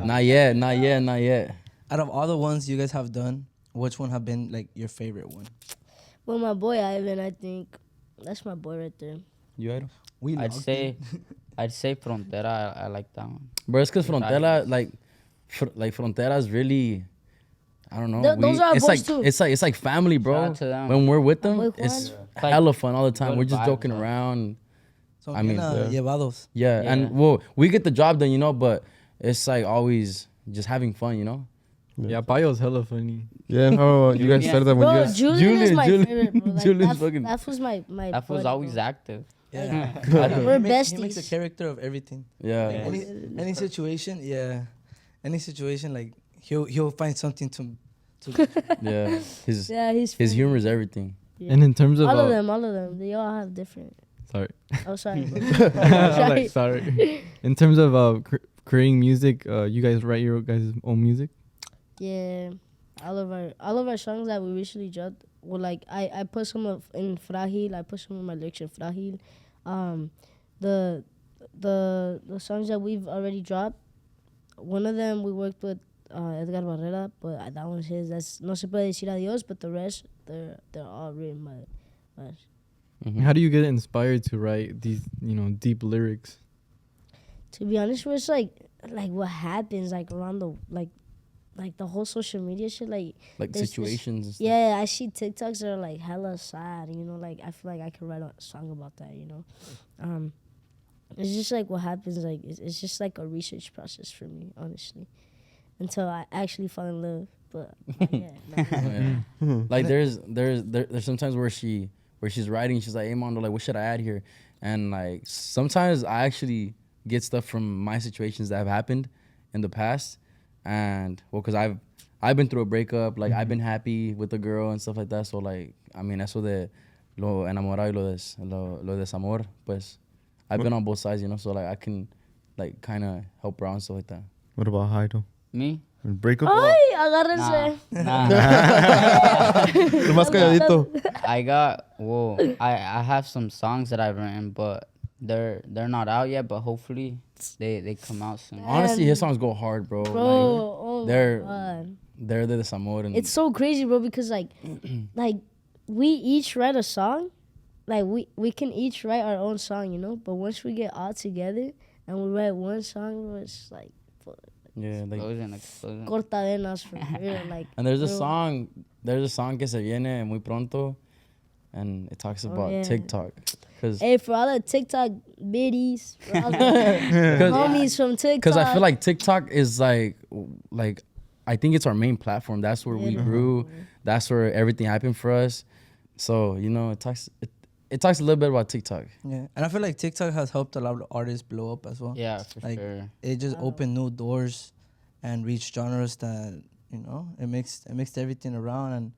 Not yet, not yet, not yet. Out of all the ones you guys have done, which one have been like your favorite one? Well, my boy Ivan, I think that's my boy right there. You Ido? We I'd logged say Frontera. I like that one. Bro, it's because Frontera, like Frontera is really, I don't know. Those are our it's boys like too. it's like family, Shout bro. out to them. When we're with My them, boy it's Juan. Like, hella fun all the time. good We're just vibes, joking bro. around. So I mean, llevados. Yeah, Yeah. and well, we get the job done, you know, but it's like always just having fun, you know. Yeah, Payo's hella funny. Yeah, and how you guys Yeah. started that when you Bro, guys... Julian is my Julian- favorite, bro. Like, Julian's that, fucking- that was my That was bud, always bro. active. Yeah. We're He makes a besties. character of everything. Yeah. Like, any situation, yeah. Any situation, like he'll find something to Yeah. His Yeah, he's his funny. humor is everything. Yeah. And in terms of all of them, they all have different. sorry, Oh, sorry. Bro. I'm like, sorry. In terms of creating music, you guys write your guys' own music. Yeah, all of our songs that we recently dropped were like I put some of in Fragil. I put some of my lyrics in Fragil. The songs that we've already dropped. One of them we worked with Edgar Barrera, but that one's his. That's No Se Puede Decir Adios, but the rest they're all written by us. Mhm. How do you get inspired to write these, deep lyrics? To be honest, it's like what happens like around the like the whole social media shit like. Like There's this- situations and stuff. Yeah, I see TikToks that are like hella sad, like I feel like I could write a song about that, It's just like what happens, like it's just like a research process for me, honestly, until I actually fall in love. But yeah, Yeah. Like there's sometimes where she's writing, she's like, hey Mondo, like what should I add here? And like sometimes I actually get stuff from my situations that have happened in the past. And well, cause I've been through a breakup, like I've been happy with a girl and stuff like that. So like, I mean, eso de lo enamorado y lo desamor, pues I've been on both sides, so like I can like kind of help her out and stuff like that. What about Haido? Me? Breakup? Ay, agárrense. Nah. Nomás calladito. I have some songs that I've written, but they're not out yet, but hopefully they come out soon. Honestly, his songs go hard, bro. Bro, Like, oh they're- my God. they're the desamor and It's so crazy, bro, because like we each write a song. Like we can each write our own song, but once we get all together and we write one song, bro, it's like yeah, like. Explosion. cortadenas for real. Like, And there's a real. song que se viene muy pronto, and it talks about yeah. TikTok. Cause Hey, for all the TikTok biddies, for all the homies from TikTok. Cause I feel like TikTok is like I think it's our main platform. That's where we Yeah. grew. That's where everything happened for us. So it talks a little bit about TikTok. Yeah, and I feel like TikTok has helped a lot of artists blow up as well. Yeah, for Like, sure. It just opened new doors and reached genres that it mixed everything around and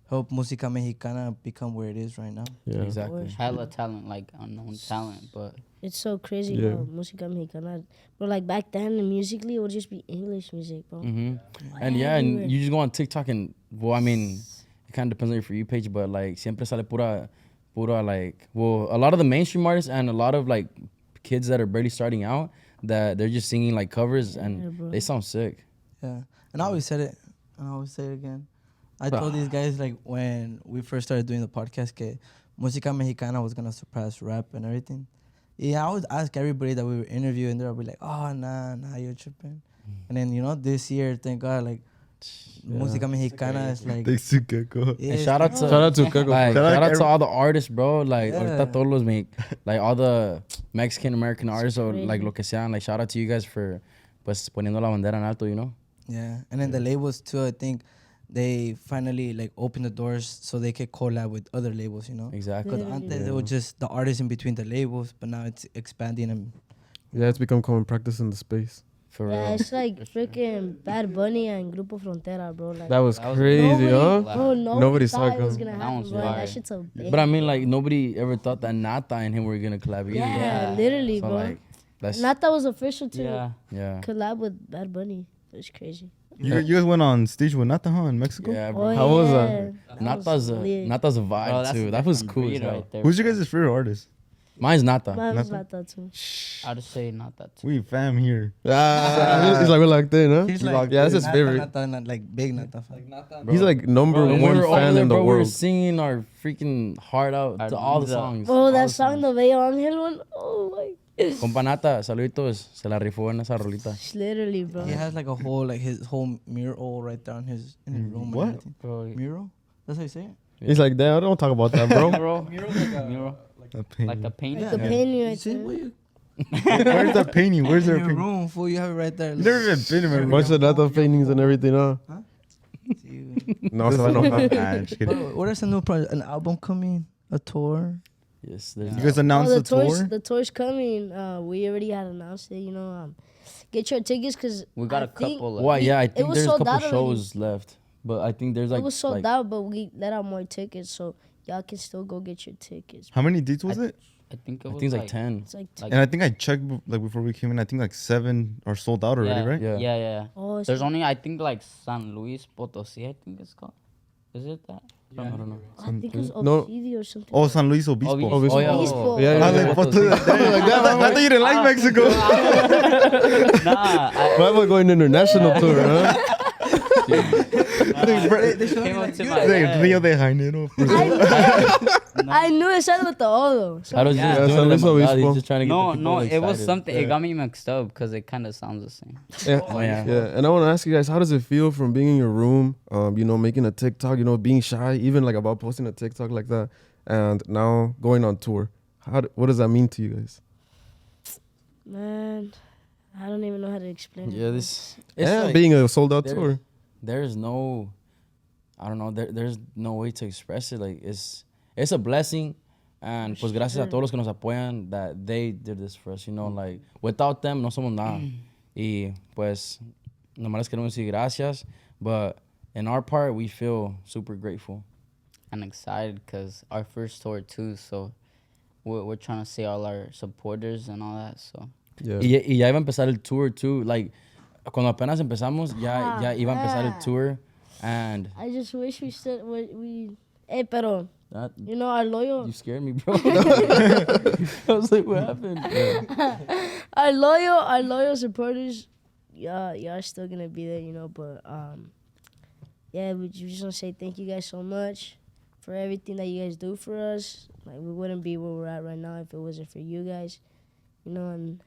helped Musica Mexicana become where it is right now. Yeah. Exactly. Hella talent, like unknown talent, but it's so crazy, Yeah. bro. Musica Mexicana. But like back then, musically, it would just be English music, bro. Hmm. And yeah, Everywhere. and you just go on TikTok and well, I mean, it kind of depends on your For You page, but like siempre sale pura like a lot of the mainstream artists and a lot of like kids that are barely starting out that they're just singing like covers and bro. they sound sick. Yeah, and I always said it, and I always say it again. I told these guys like when we first started doing the podcast, que Musica Mexicana was gonna surpass rap and everything. Yeah, I would ask everybody that we were interviewing, they'll be like, "Oh, nah, you're tripping." And then this year, thank God, like Musica Mexicana is like. Thanks to Gecko. Yeah, And shout out to Keko. like Shout out shout out to every- all the artists, bro. Like Yeah. ahorita todos los like all the Mexican American artists or crazy. like lo que sean. Like shout out to you guys for pues poniendo la bandera en alto, Yeah, and then the labels too. I think they finally like opened the doors so they could collab with other labels. Exactly. Because antes they were just the artists in between the labels, but now it's expanding and Yeah, it's become common practice in the space. For Yeah, real. it's like freaking Bad Bunny and Grupo Frontera, bro. Like, That was That was crazy, nobody, huh? bro, nobody Nobody thought saw it was it gonna That happen, one's bro. fire. That shit's a big. But I mean, like nobody ever thought that Nata and him were gonna collab either. yeah, literally, So bro. like that's Nata was official to Yeah. yeah. collab with Bad Bunny. It was crazy. You guys went on stage with Nata, huh, in Mexico? Yeah, Oh, bro. How was that? yeah. Nata's a Bro, vibe that's too. a That was different cool as breed hell. right there. Who's your guys' favorite artist? Mine's Nata. Mine was Nata? Nata too. I'd just say not that too. We fam here. He's like, we're locked in, huh? he's Yeah, that's his favorite. Nata, like big Nata. He's like number Bro, when one we were over fan there, in the bro, we were world. singing our freaking heart out I to all the love that. songs. Oh, all that the song, the Bello Angel one. Oh my. Compa Nata, saluditos. Se la rifó en esa rolita. Literally, bro. He has like a whole his whole mural right there in his room. What? And everything. Bro, Mural? That's how you say it. He's like, damn, don't talk about that, bro. mural, A painting. like a painting. Like the painting right See, there. what you Where's that painting? Where's in their your painting? room, fool? You have it right there. You never even been in my room. Bunch of Nata paintings and everything, huh? See, No, so I know. Nah, just kidding. Bro, what is a new project? An album coming? A tour? Yes, there's You guys announced the tour? The tour's coming. We already had announced it. Get your tickets because We got a couple. Left. Well, yeah, I it think was there's a sold couple out already. shows left, but I think there's like it was sold like, out, but we let out more tickets, so y'all can still go get your tickets. How many dates was it? I think it I was think it's like 10. It's like, Like- And I think I checked like before we came in. I think like 7 are sold out already, yeah, right? Yeah. Yeah. oh, There's only I think like San Luis Potosi. I think it's called. Is it that? I don't know. I think it was No. Obsidio or something. Oh, San Luis Obispo. Obispo. Oh, yeah. Obispo. Yeah, I was like, what the- I thought you didn't like Mexico. Nah, Why am I going international tour, huh? came up to my Like head. Rio de Janeiro. I knew it started with the O though. I was Yeah, just San doing it. Luis in my mouth. Obispo. He's just trying to get the No, people it was excited. something. It got me mixed up because it kind of sounds the same. Yeah. Oh, yeah. Yeah, and I want to ask you guys, how does it feel from being in your room, making a TikTok, being shy, even like about posting a TikTok like that, and now going on tour? What does that mean to you guys? Man, I don't even know how to explain Yeah, it. this. Yeah, like, being a sold out there- tour. there's no, I don't know. There's no way to express it. Like it's a blessing, and pues gracias a todos los que nos apoyan that they did this for us. Like without them no somos nada. Y pues nomás les queremos decir gracias. But in our part, we feel super grateful. And excited because our first tour too. So we're trying to see all our supporters and all that. So Yeah. Y ya iba a empezar el tour too. Like cuando apenas empezamos, ya iba a empezar el tour, and I just wish we still we. Hey, pero that. our loyal, You scared me, bro. I was like, what happened? our loyal supporters, y'all still gonna be there, But yeah, we just wanna say thank you guys so much for everything that you guys do for us. Like we wouldn't be where we're at right now if it wasn't for you guys, and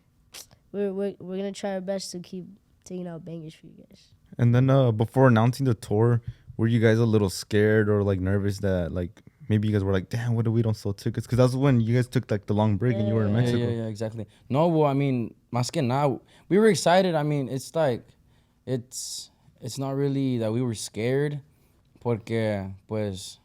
we're gonna try our best to keep taking out bangers for you guys. And then before announcing the tour, were you guys a little scared or like nervous that like maybe you guys were like, damn, what if we don't sell tickets? Because that's when you guys took like the long break and you were in Yeah. Mexico. Yeah, exactly. No, well, I mean, más que nada, we were excited. I mean, it's like, it's not really that we were scared, porque pues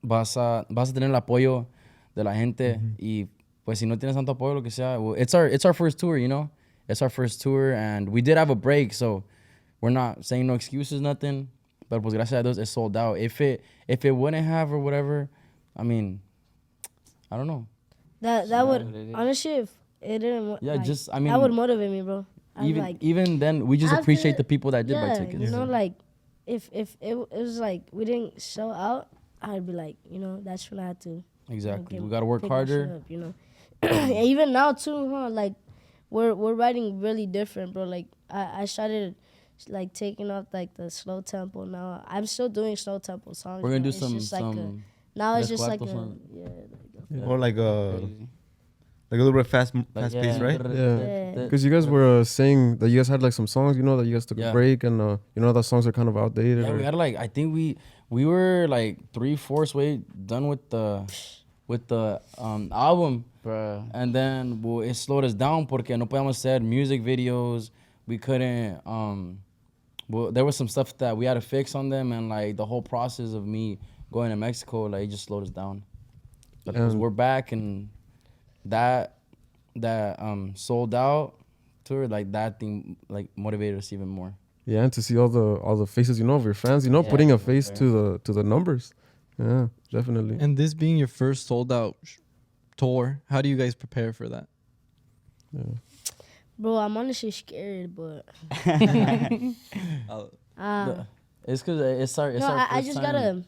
vas a tener el apoyo de la gente y pues si no tienes tanto apoyo lo que sea, well, it's our first tour, It's our first tour, and we did have a break, so we're not saying no excuses, nothing. But pues gracias a Dios, it's sold out. If it wouldn't have or whatever, I mean, I don't know. That what it would is. honestly, if it didn't. Yeah, like, just I mean, that would motivate me, bro. I'm like, even then, we just after- appreciate the people that did buy yeah, tickets. like if it was like we didn't sell out, I'd be like, that's when I had to. Exactly. get- We gotta work pick my shit harder. up, And even now too, huh? Like we're writing really different, bro. Like I started like taking off like the slow tempo now. I'm still doing slow tempo songs. We're gonna but do it's some just like a Now it's Tres just like cuartos a son- Or like a little bit fast pace, right? Yeah. Because you guys were saying that you guys had like some songs, you know, that you guys took a Yeah. break, and you know, the songs are kind of outdated. Yeah, or- we had like, I think we were like 3/4 way done with the album, Bruh. and then well, it slowed us down porque no podíamos hacer music videos. We couldn't. Well, there was some stuff that we had to fix on them, and like the whole process of me going to Mexico, like it just slowed us down. But 'cause And- we're back, and that sold out tour, like that thing like motivated us even more. Yeah, and to see all the faces, you know, of your fans, you know, Yeah, putting a for face sure. to the numbers. Yeah, definitely. And this being your first sold out tour, how do you guys prepare for that? Bro, I'm honestly scared, but It's cause it's our no, our I first just time. gotta,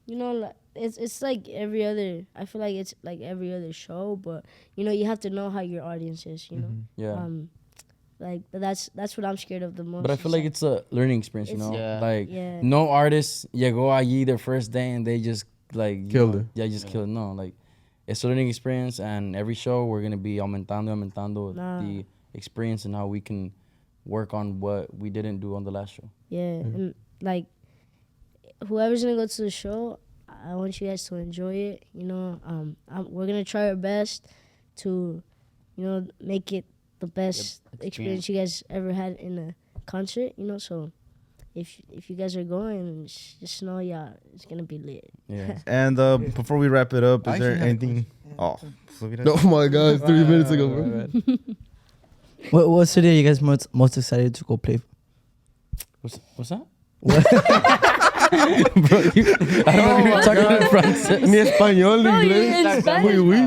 you know, like, it's like every other. I feel like it's like every other show, but you know, you have to know how your audience is. You know, Yeah. like but that's what I'm scared of the most. But I feel like like, it's a learning experience, you It's- know. Yeah. Like yeah. no artist llegó allí their first day and they just like you Killed know, it. Yeah, just killed it. No, like it's a learning experience, and every show we're gonna be aumentando Nah. the experience and how we can work on what we didn't do on the last show. Yeah, and like whoever's gonna go to the show, I want you guys to enjoy it. You know, we're gonna try our best to, you know, make it the best experience you guys ever had in a concert. You know, so if you guys are going, just know, yeah, it's gonna be lit. Yeah. And before we wrap it up, I is there actually have a anything? Oh, Oh my God, 3 minutes ago, bro. What city are you guys most excited to go play? What's that? Bro, I don't know if you're talking in francés. Ni español, ni No, inglés. in Spanish. Oui, oui.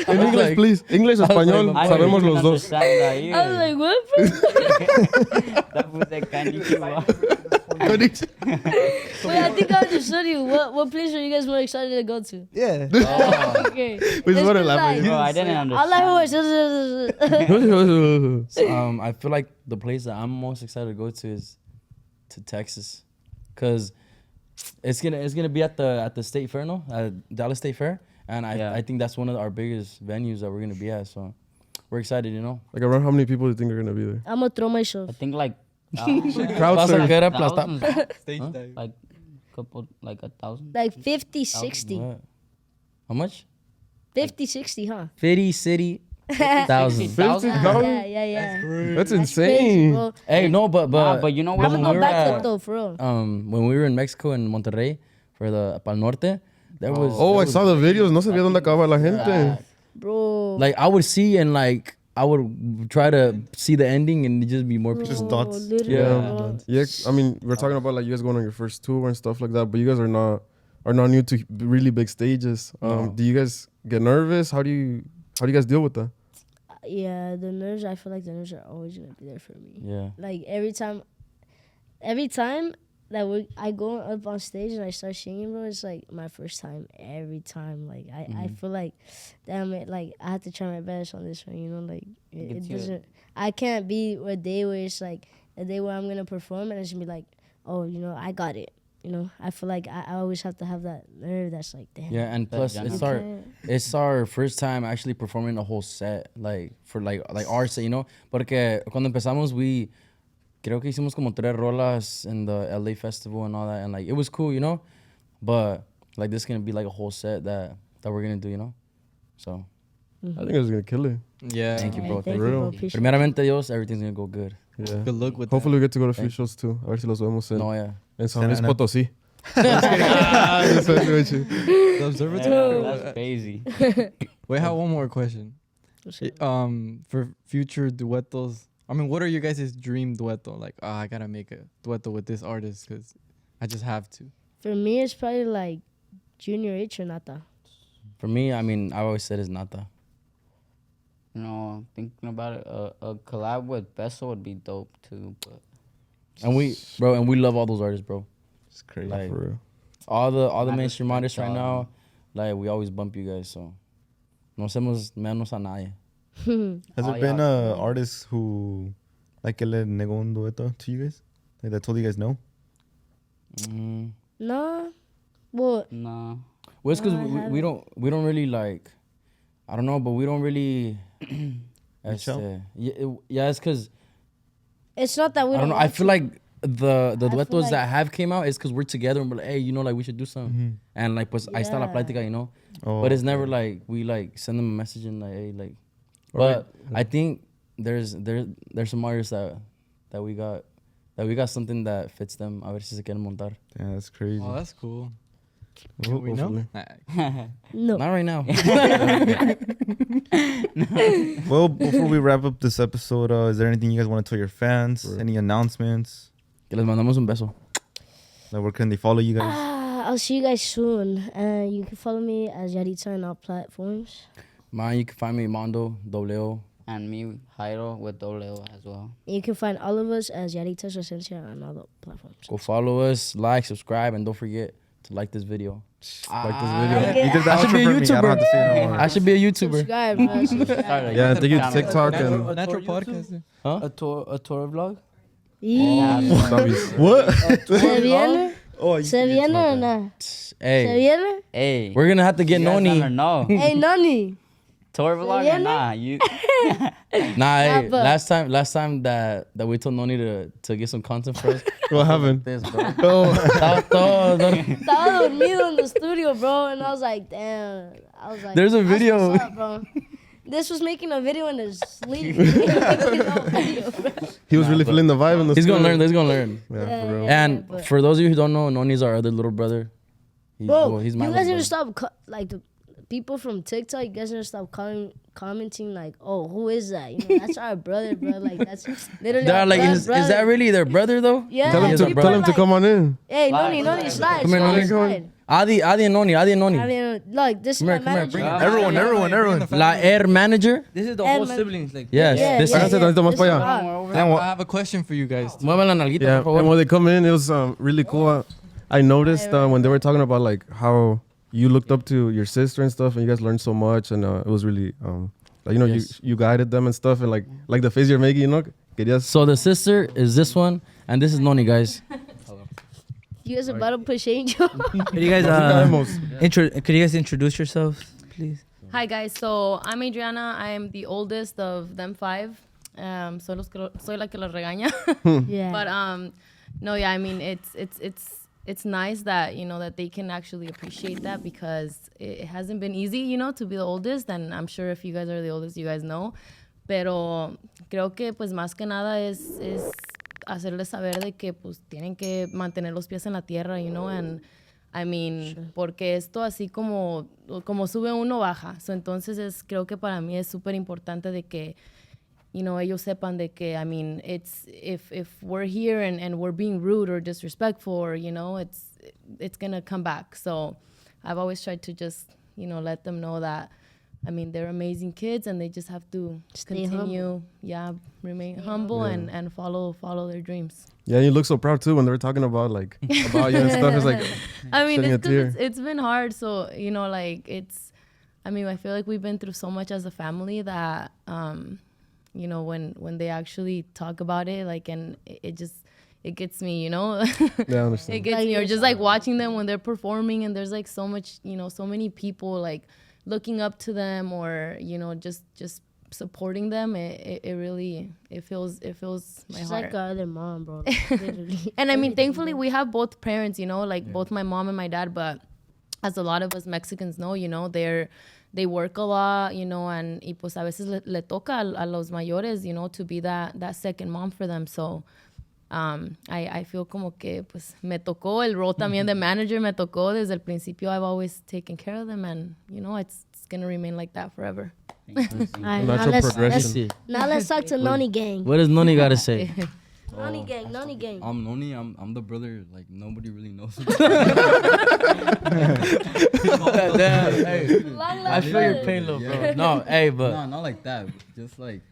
En English, please. English, español, I sabemos didn't los dos. understand that either. I was like, what? bro? That was like konnichiwa. Wait, I think I understood you. What place are you guys more excited to go to? Yeah. Okay. We just want to It's elaborate. Bro, I didn't I like understand. horses. I feel like the place that I'm most excited to go to is to Texas, cause it's gonna be at the State Fair, no, at Dallas State Fair, and I think that's one of our biggest venues that we're gonna be at. So we're excited, you know. Like, around how many people do you think are going to be there? I'm gonna throw myself. I think like Crowd Vas a surf. querer aplastar. thousands, Stage Huh? dive. like couple, like 1,000. Like 50, 60. What? How much? 50, 60, huh? 50 city, 1,000. 50,000? Yeah. That's Crazy, insane. bro. Hey, no, but But you know I'm what? gonna when go we were backflip at, though, for real. when we were in Mexico in Monterrey for the Pal Norte, there was Oh, I saw the videos. No sabía dónde acababa la gente. Bro. like I would see and like I would try to see the ending and it'd just be more people. Just Bro, dots. literally, Yeah. bro. Yeah, I mean, we're talking about like you guys going on your first tour and stuff like that, but you guys are not new to really big stages. No. Do you guys get nervous? How do you guys deal with that? Yeah, the nerves, I feel like the nerves are always gonna be there for me. Yeah. Like every time that I go up on stage and I start singing, bro, it's like my first time every time. Like I feel like, damn it, like I have to try my best on this one, you know, like it Gets you- doesn't. I can't be a day where it's like a day where I'm gonna perform and it's gonna be like, oh, you know, I got it. You know, I feel like I always have to have that nerve that's like, damn. Yeah, and That plus general- it's our first time actually performing a whole set, like for like our set, you know. Porque cuando empezamos, creo que hicimos como 3 rolas in the LA festival and all that, and like it was cool, you know. But like this is gonna be like a whole set that we're gonna do, you know. So I think it's gonna kill it. Yeah. thank you, bro. Thank For you, real. bro. Appreciate it. Primeramente Dios, everything's gonna go good. Yeah. Good luck with Hopefully we get to go to a few Thank- shows too. A ver si los vemos No, yeah. en San Luis Santa Ana. Potosí. The observatory. That's crazy. Wait, I have one more question. What's up? For future duetos, I mean, what are you guys' dream dueto? Like, I gotta make a dueto with this artist because I just have to. For me, it's probably like Junior H or Nata. For me, I mean, I always said it's Nata. You know, thinking about it, a collab with Beso would be dope too. But And we love all those artists, bro. It's crazy. Like For real. all the Not mainstream respect artists right all now, like we always bump you guys. So no hacemos menos a nadie. Has Oh, there been yeah. artist who like que le negó un dueto to you guys? Like that told you guys no? Mm, No, Well, No. Well, it's because No, I we don't really like, I don't know, but we don't really. out? Yeah, it's because it's not that we I don't know. want I feel to. like the feel duetos like- that have came out is because we're together and we're like, hey, you know, like we should do something. And like, pues ahí está la Yeah. plática, you know. Oh, But it's never like we like send them a message and like, hey, like. But I think there's some artists that we got something that fits them. A ver si se quieren montar. Yeah, that's crazy. Oh, that's cool. Well, we know? hopefully. No. Not right now. Well, before we wrap up this episode, is there anything you guys want to tell your fans? Any announcements? Que les mandamos un beso. Like, where can they follow you guys? I'll see you guys soon. You can follow me as Yahritza on all platforms. Man, you can find me Mondo, W. And me, Jairo, with Doleo as well. You can find all of us as Yahritza Y Su Esencia on all the platforms. Go follow us, like, subscribe, and don't forget to like this video. Like this video. Okay. You did that I should be a outro for me. I don't have to say it no more. I should be a YouTuber. Subscribe, bro. Subscribe. Yeah, thank you to TikTok and Natural podcast. Huh? A tour vlog. What? ¿Se viene? Oh, ¿Se viene o no? ¿Se Hey, viene? Hey. we're gonna have to get you guys never Noni. know. Hey, Nani. Tour vlog or viene? nah? You. Nah, hey, but- last time that we told Noni to get some content for us. what happened? This, bro. Oh, Estaba dormido in the studio, bro, and I was like, damn. I was like, There's a that's video. what's up, bro. This was making a video in his sleep. Video, bro. he was really feeling the vibe in the He's gonna studio. learn. He's gonna learn. Yeah, for real. And but- for those of you who don't know, Noni's our other little brother. Bro, He's you my guys little need to brother. stop, like, the people from TikTok, you guys need to stop commenting, like, oh, who is that? You know, that's our brother, bro. Like, that's literally They're our like, blood is brother. that really their brother though? Yeah. Tell him He's to our people tell brother. him to come on in. Hey, Slide, Noni, slide. Come here, Noni. Slide. Adi and Noni. I mean, look, this is Come my here, come here, manager. bring it. Everyone. La Air Manager. This is the And whole my- siblings. Like, Yes. Yeah, This yeah, is. Háganse tantito más This para is allá. Rob. I have a question for you guys. Mueve la nalguita, Yeah, por favor. and when they come in, it was really cool. I noticed when they were talking about like how you looked up to your sister and stuff, and you guys learned so much, and it was really like, you know, Yes. you guided them and stuff, and like the face you're making, you know, querías. So the sister is this one, and this is Noni, guys. You guys about to push Angel? could you guys could you guys introduce yourselves, please? Hi guys, so I'm Adriana. I'm the oldest of them 5. Soy la que los regaña. Yeah. But no, yeah, I mean it's nice that, you know, that they can actually appreciate that, because it hasn't been easy, you know, to be the oldest, and I'm sure if you guys are the oldest, you guys know. Pero creo que pues más que nada es hacerles saber de que pues tienen que mantener los pies en la tierra, you know, and I mean, porque esto así como sube uno baja. So, entonces creo que para mí es súper importante de que, you know, ellos sepan de que, I mean, it's if we're here and we're being rude or disrespectful, or, you know, it's gonna come back. So I've always tried to just, you know, let them know that, I mean, they're amazing kids, and they just have to Stay continue, remain humble and follow their dreams. Yeah, you look so proud too when they were talking about like about you and stuff. It's like, I mean, shedding a it's 'cause tear. it's been hard. So, you know, like I mean, I feel like we've been through so much as a family that, you know, when they actually talk about it, like, and it gets me, you know. yeah, I It understand. gets me, or just like watching them when they're performing, and there's like so much, you know, so many people like looking up to them, or, you know, just supporting them. It really feels my She's heart. like our other mom, bro. Literally. And I mean, thankfully we have both parents, you know, like both my mom and my dad, but as a lot of us Mexicans know, you know, they work a lot, you know, and y pues a veces le toca a los mayores, you know, to be that second mom for them. So I feel como que pues me tocó el role también de manager, me tocó desde el principio. I've always taken care of them, and, you know, it's gonna remain like that forever. Alright, Natural progression. now let's talk to Noni Gang. What does Noni gotta say? Noni Gang, Noni Gang. I'm Noni. I'm the brother. Like nobody really knows. I feel your pain, little bro. No, hey, but No, not like that. Just like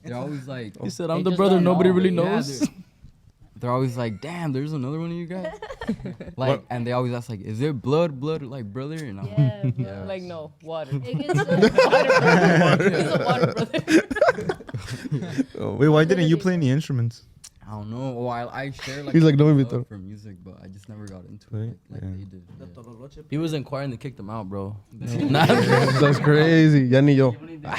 they're always like. he said I'm They the just brother don't nobody know. really Yeah, knows. they're always like, damn, there's another one of you guys. Like, and they always ask like, is there blood, like brother? And I'm Yeah, like no water. It gets Wait, why didn't you play any instruments? I don't know. Well, I share like He's like, no, love Vito. for music, but I just never got into Right? it like Yeah. they did. Yeah. He was in choir and they kicked him out, bro. That's crazy. Ya ni yo.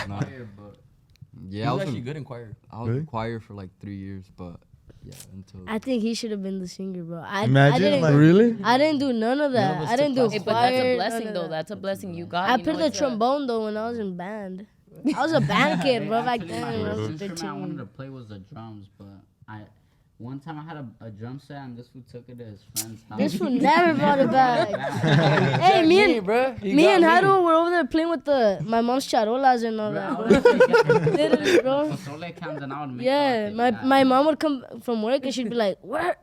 Nah. He Yeah, I was was actually in, good in choir. I was Really? in choir for like 3 years, but yeah, until I think he should have been the singer, bro. I Imagine, didn't, like- Really? I didn't do none of that. of us I didn't took do Hey, classes. but choir. that's a none blessing, of though. that. That's a blessing you got. I you played know, the it's a- trombone though when I was in band. I was a band kid, bro. Back Actually, then, my when I was first instrument I wanted to 13. play was the drums, but one time I had a drum set and this fool took it to his friend's house. This fool never brought it back. Hey, me and Haru were over there playing with my mom's charolas and all that, bro. Literally, bro. Pozole cans and I would make Yeah, it, my mom would come from work and she'd be like, where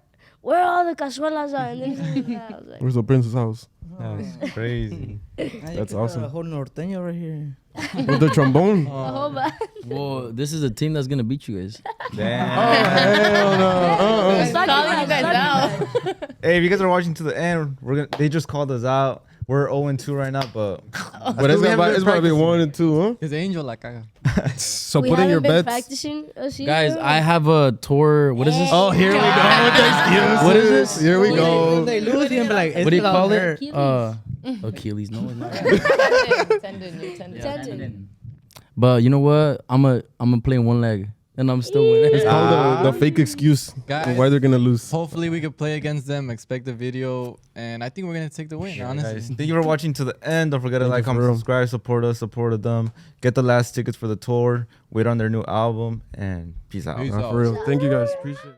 are all the cazuelas at? And then I was like, Where's the prince's house? That's crazy. That's awesome. Whole norteño right here. With the trombone. the whole band. Well, this is a team that's gonna beat you guys. Damn. Hell no. He's calling you guys out. Hey, if you guys are watching to the end, they just called us out. We're 0-2 right now, but But it's about to be 1 and 2, huh? His angel, like, I So We put in haven't your been bets. practicing us yet, Guys, bro. I have a tour. What is this? Oh, here we go. What is this? Here we go. They lose him, like, What do you call it? Achilles. Achilles. No, it's not. Tendon, your tendon. Tendon. But you know what? I'm a play one leg, and I'm still winning. It's called the fake excuse Guys. of why they're gonna lose. hopefully we could play against them. Expect the video, and I think we're gonna take the win. Honestly, guys, thank you for watching to the end. Don't forget to Thank like, you for comment, real. subscribe, support us, support them. Get the last tickets for the tour. Wait on their new album, and peace out. Peace Nah, out. for real. Thank you guys. Appreciate it.